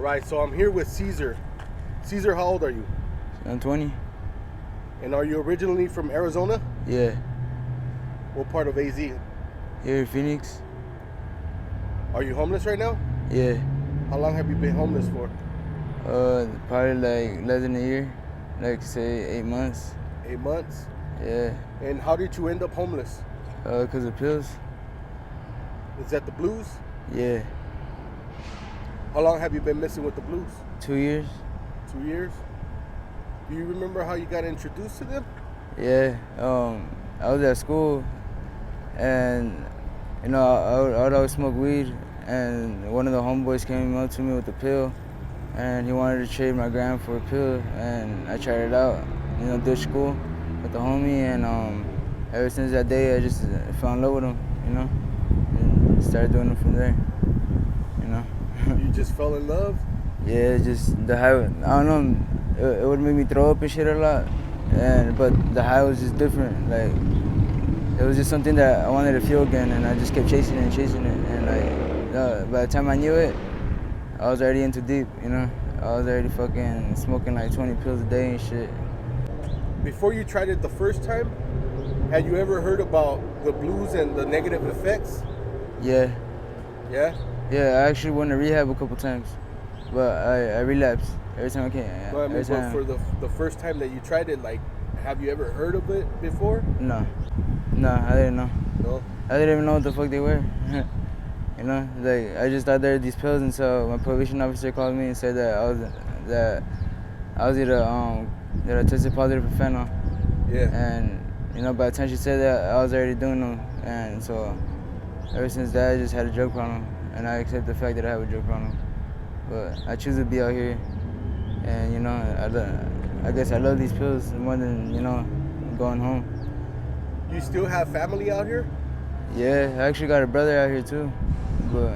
right, so I'm here with Caesar. Caesar, how old are you? I'm 20. And are you originally from Arizona? Yeah. What part of AZ? Here in Phoenix? Are you homeless right now? Yeah. How long have you been homeless for? Probably like less than a year. Like say 8 months. 8 months? Yeah. And how did you end up homeless? 'Cause of pills. Is that the blues? Yeah. How long have you been messing with the blues? 2 years. 2 years? Do you remember how you got introduced to them? Yeah. I was at school, and you know I would always smoke weed, and one of the homeboys came up to me with a pill, and he wanted to trade my gram for a pill, and I tried it out. You know, ditched school with the homie, and ever since that day I just fell in love with him. You know, and started doing it from there. You know. You just fell in love? Yeah, just the high. I don't know. It would make me throw up and shit a lot, but the high was just different. Like it was just something that I wanted to feel again, and I just kept chasing it, and like by the time I knew it, I was already into deep. You know, I was already fucking smoking like 20 pills a day and shit. Before you tried it the first time, had you ever heard about the blues and the negative effects? Yeah. Yeah? Yeah, I actually went to rehab a couple times, but I relapsed every time I came. But for the first time that you tried it, like, have you ever heard of it before? No, I didn't know. No? I didn't even know what the fuck they were. You know, like I just thought they were these pills, and so my probation officer called me and said that I was either that I tested positive for fentanyl. Yeah. And you know, by the time she said that, I was already doing them, and so ever since that, I just had a drug problem, and I accept the fact that I have a drug problem. But I choose to be out here, and you know, I guess I love these pills more than going home. You still have family out here? Yeah, I actually got a brother out here too, but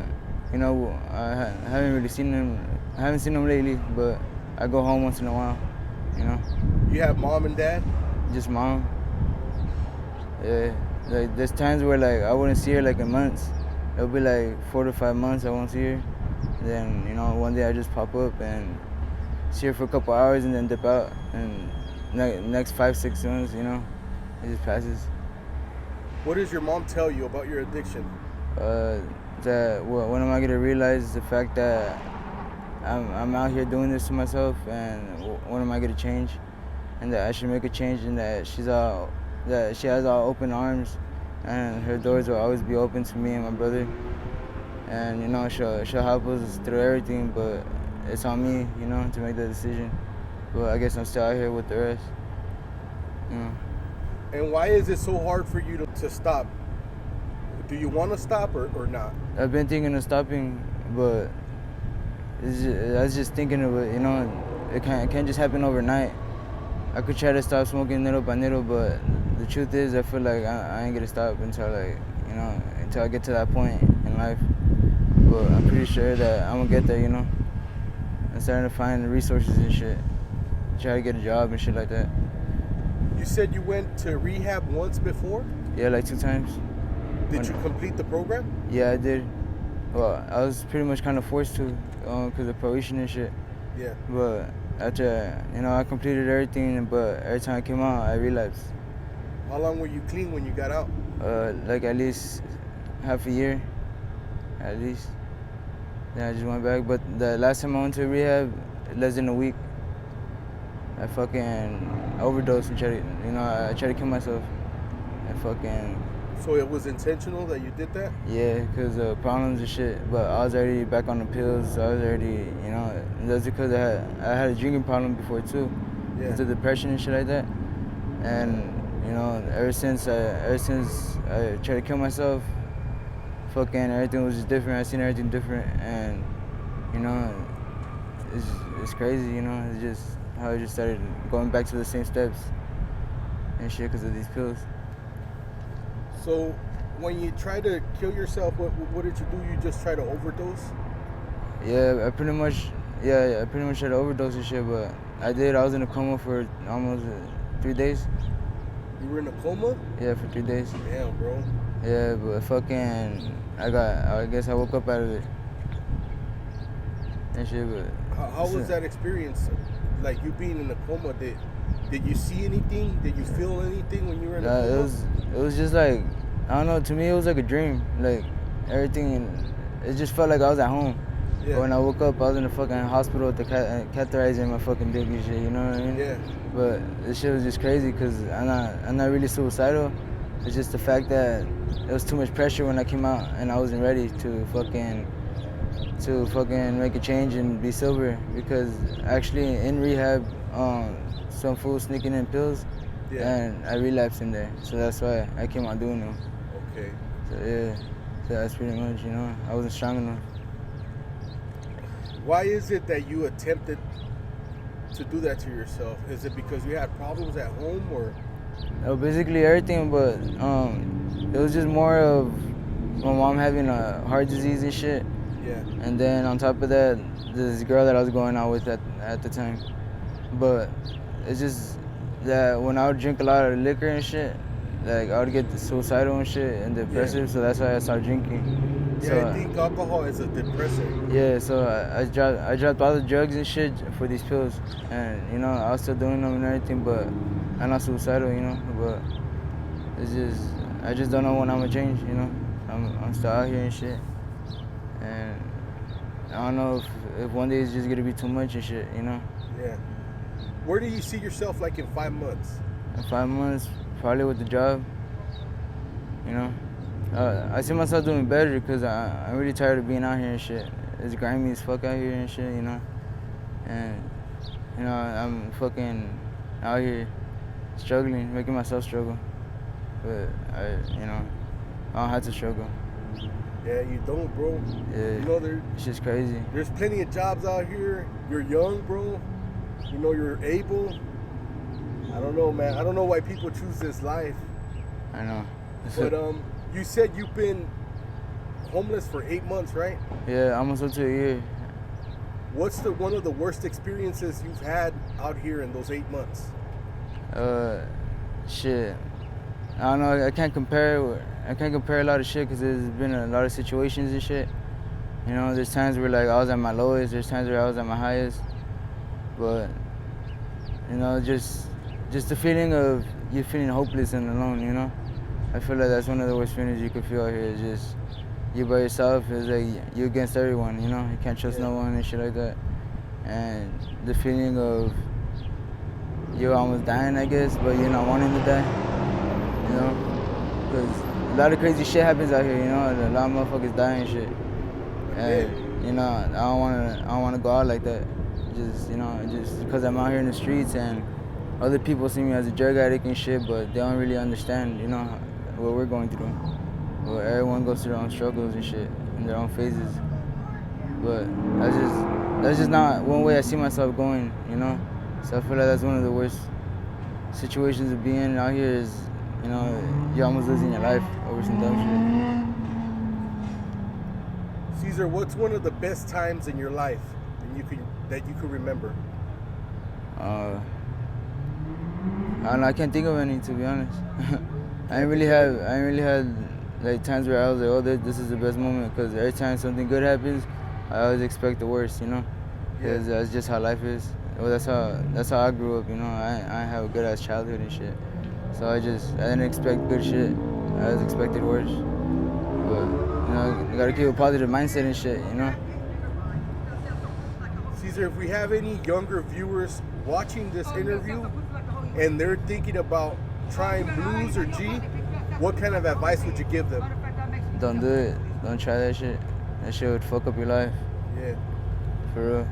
you know, I haven't really seen him. I haven't seen him lately, but I go home once in a while. You know. You have mom and dad? Just mom. Yeah, like there's times where like I wouldn't see her like in months. It'll be like 4 to 5 months I won't see her. Then one day I just pop up and see her for a couple hours and then dip out. And next 5-6 months, it just passes. What does your mom tell you about your addiction? That when am I gonna realize the fact that I'm out here doing this to myself, and when am I gonna change, and that I should make a change, and that she has all open arms, and her doors will always be open to me and my brother, and she'll help us through everything, but it's on me, to make the decision. But I guess I'm still out here with the rest. And why is it so hard for you to stop? Do you want to stop or not? I've been thinking of stopping, but I was just thinking of it, it can't just happen overnight. I could try to stop smoking little by little, but the truth is I feel like I ain't gonna stop until until I get to that point in life. But I'm pretty sure that I'm gonna get there, I'm starting to find the resources and shit. Try to get a job and shit like that. You said you went to rehab once before? Yeah, like 2 times. Did you complete the program? Yeah, I did. Well, I was pretty much kind of forced to, because of probation and shit. Yeah. But after, I completed everything, but every time I came out, I relapsed. How long were you clean when you got out? Like at least half a year, at least. Then I just went back. But the last time I went to rehab, less than a week, I fucking overdosed and I tried to kill myself. And fucking. So it was intentional that you did that? Yeah, because of problems and shit. But I was already back on the pills. I was already, that's because I had a drinking problem before too. Yeah. Because of depression and shit like that. And, ever since I tried to kill myself, fucking everything was just different. I seen everything different. And, it's crazy, It's just how I just started going back to the same steps and shit because of these pills. So, when you try to kill yourself, what did you do? You just try to overdose? Yeah, I pretty much tried to overdose and shit, but I was in a coma for almost 3 days. You were in a coma? Yeah, for 3 days. Damn, bro. Yeah, but fucking, I guess I woke up out of it. and shit. But How was that experience? Like you being in a coma, did you see anything? Did you feel anything when you were in a Nah, coma? it was just like, I don't know. To me, it was like a dream. Like everything, it just felt like I was at home. Yeah. But when I woke up, I was in the fucking hospital with the catheterizing my fucking dick and shit. You know what I mean? Yeah. But this shit was just crazy because I'm not really suicidal. It's just the fact that there was too much pressure when I came out and I wasn't ready to fucking make a change and be sober. Because actually in rehab, some fool sneaking in pills, Yeah. and I relapsed in there. So that's why I came out doing them. Okay. So yeah, so that's pretty much, you know, I wasn't strong enough. Why is it that you attempted to do that to yourself? Is it because you had problems at home, or? Basically everything, but it was just more of my mom having a heart disease and shit. Yeah. And then on top of that, this girl that I was going out with at the time. But it's just that when I would drink a lot of liquor and shit, like I would get suicidal and shit and depressive. So that's why I started drinking. Yeah, So I think alcohol is a depressant. yeah, so I dropped all the drugs and shit for these pills, and you know I was still doing them and everything, but I'm not suicidal, you know. But it's just I just don't know when I'm gonna change, you know. I'm still out here and shit, and I don't know if one day it's just gonna be too much and shit, you know. Yeah. Where do you see yourself like in 5 months? In 5 months, probably with the job, you know. I see myself doing better because I'm really tired of being out here and shit. It's grimy as fuck out here and shit, you know. And, you know, I'm fucking out here struggling, making myself struggle. But, you know, I don't have to struggle. Yeah, you don't, bro. Yeah, You know, it's just crazy. there's plenty of jobs out here. You're young, bro. You know, you're able. I don't know, man. I don't know why people choose this life. I know. But you said you've been homeless for 8 months, right? Yeah, almost up to a year. What's one of the worst experiences you've had out here in those 8 months? Shit. I don't know. I can't compare a lot of shit because there's been a lot of situations and shit. You know, there's times where like I was at my lowest. There's times where I was at my highest. But you know, just the feeling of you feeling hopeless and alone. You know, I feel like that's one of the worst feelings you could feel out here. Is just you by yourself. It's like you against everyone. You know, you can't trust no one and shit like that. And the feeling of you're almost dying, I guess, but you're not wanting to die. You know, because a lot of crazy shit happens out here. You know, a lot of motherfuckers die and shit. And you know, I don't wanna go out like that. Just because I'm out here in the streets and other people see me as a drug addict and shit, but they don't really understand, you know, what we're going through. Well, everyone goes through their own struggles and shit in their own phases. But that's just not one way I see myself going, you know. So I feel like that's one of the worst situations to be in out here is, you know, you're almost losing your life over some dumb shit. Caesar, what's one of the best times in your life that you could remember? I don't know, I can't think of any, to be honest. I ain't really had like times where I was like, oh, this is the best moment, because every time something good happens, I always expect the worst, you know, because that's just how life is. Well, that's how I grew up, you know. I have a good ass childhood and shit, so I didn't expect good shit. I always expected worse. But you know, you gotta keep a positive mindset and shit, you know. Caesar, if we have any younger viewers watching this interview and they're thinking about trying blues or G, what kind of advice would you give them? Don't do it. Don't try that shit. That shit would fuck up your life. Yeah. For real.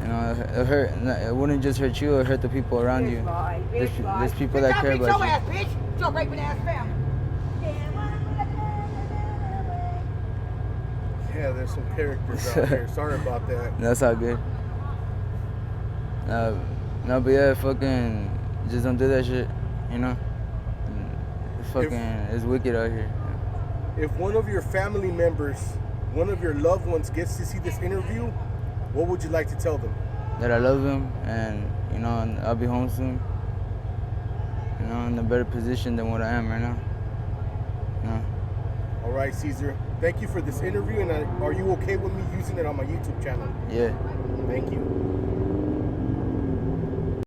You know, it hurt. It wouldn't just hurt you, it hurt the people around you. There's people that care about you. Ass, bitch. Your raping ass family. Yeah, there's some characters out here. Sorry about that. That's all good. No, but yeah, fucking, just don't do that shit, you know? It's wicked out here. If one of your family members, one of your loved ones gets to see this interview, what would you like to tell them? That I love them, and, you know, and I'll be home soon. You know, in a better position than what I am right now. You know? All right, Caesar. Thank you for this interview, and are you okay with me using it on my YouTube channel? Yeah. Thank you.